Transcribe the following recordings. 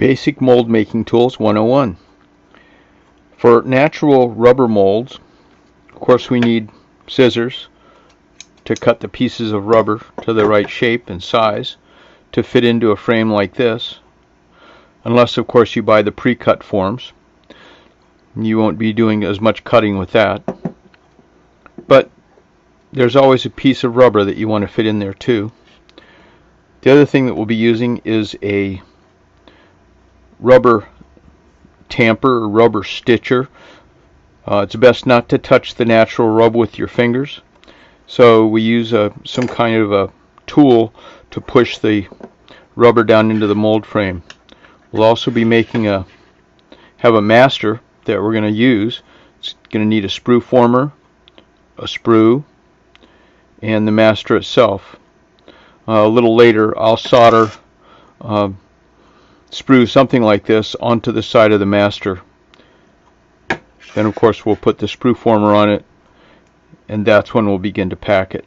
Basic Mold Making Tools 101. For natural rubber molds, of course we need scissors to cut the pieces of rubber to the right shape and size to fit into a frame like this. Unless of course you buy the pre-cut forms. You won't be doing as much cutting with that. But there's always a piece of rubber that you want to fit in there too. The other thing that we'll be using is a rubber tamper or rubber stitcher. It's best not to touch the natural rub with your fingers, so we use some kind of a tool to push the rubber down into the mold frame. We'll also be making have a master that we're going to use. It's going to need a sprue former, a sprue, and the master itself. A little later I'll solder sprue something like this onto the side of the master. Then of course we'll put the sprue former on it, and that's when we'll begin to pack it.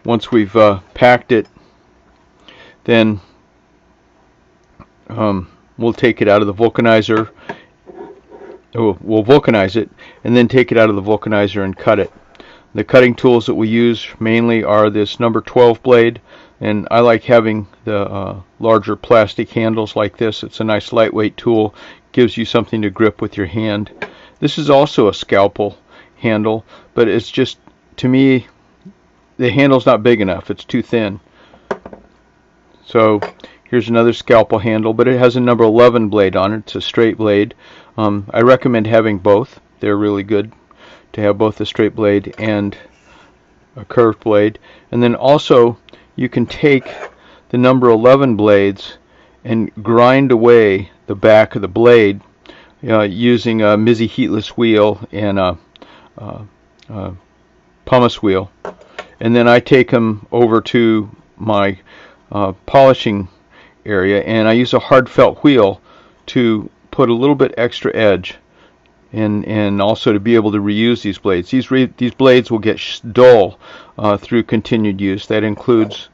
Once we've packed it, then we'll take it out of the vulcanizer. We'll vulcanize it and then take it out of the vulcanizer and cut it. The cutting tools that we use mainly are this number 12 blade, and I like having the larger plastic handles like this. It's a nice lightweight tool, gives you something to grip with your hand. This is also a scalpel handle, but it's just, to me, the handle's not big enough. It's too thin. So here's another scalpel handle, but it has a number 11 blade on it. It's a straight blade. I recommend having both. They're really good to have both a straight blade and a curved blade. And then also you can take the number 11 blades and grind away the back of the blade using a Mizzy heatless wheel and a pumice wheel. And then I take them over to my polishing area, and I use a hard felt wheel to put a little bit extra edge, and also to be able to reuse these blades. These blades will get dull through continued use. That includes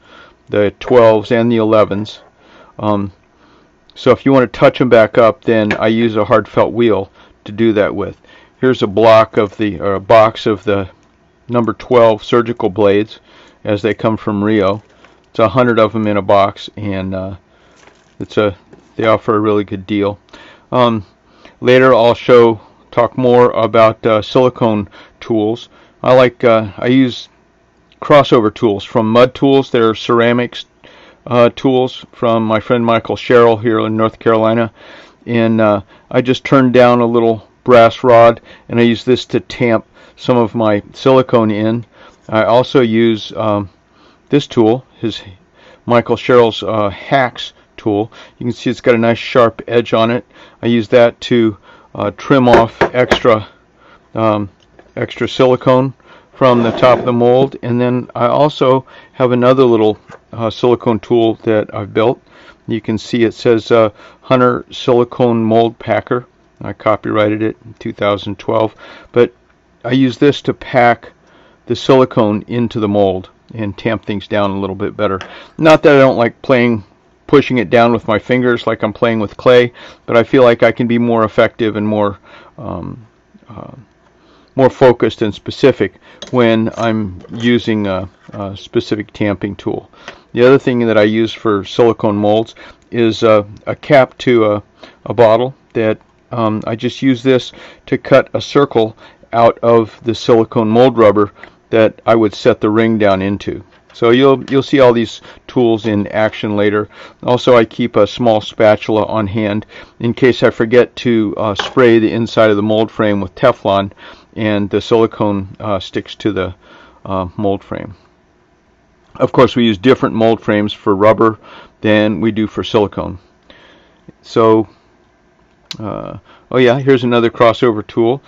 the 12s and the 11s. So if you want to touch them back up, then I use a hard felt wheel to do that with. Here's a box of the number 12 surgical blades as they come from Rio. It's 100 of them in a box, and they offer a really good deal. Later I'll talk more about silicone tools. I use crossover tools from Mud Tools. They're ceramics tools from my friend Cheryl here in North Carolina, and I just turned down a little brass rod, and I use this to tamp some of my silicone in. I also use this tool, Cheryl's Hacks tool. You can see it's got a nice sharp edge on it. I use that to trim off extra silicone from the top of the mold. And then I also have another little silicone tool that I've built. You can see it says Hunter Silicone Mold Packer. I copyrighted it in 2012, but I use this to pack the silicone into the mold and tamp things down a little bit better. Not that I don't like pushing it down with my fingers like I'm playing with clay, but I feel like I can be more effective and more focused and specific when I'm using a specific tamping tool. The other thing that I use for silicone molds is a cap to a bottle that I just use this to cut a circle out of the silicone mold rubber that I would set the ring down into. So you'll see all these tools in action later. Also, I keep a small spatula on hand in case I forget to spray the inside of the mold frame with Teflon and the silicone sticks to the mold frame. Of course, we use different mold frames for rubber than we do for silicone. So, oh yeah, here's another crossover tool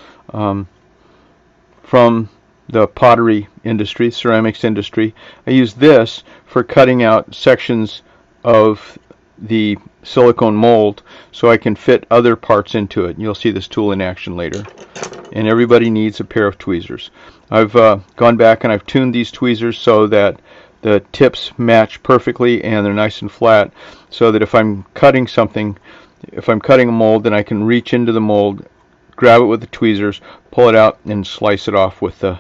from the pottery industry, ceramics industry. I use this for cutting out sections of the silicone mold so I can fit other parts into it. You'll see this tool in action later. And everybody needs a pair of tweezers. I've gone back and I've tuned these tweezers so that the tips match perfectly and they're nice and flat, so that if I'm cutting something, if I'm cutting a mold, then I can reach into the mold, grab it with the tweezers, pull it out, and slice it off with the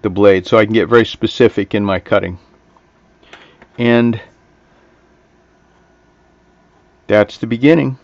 blade, so I can get very specific in my cutting. And that's the beginning.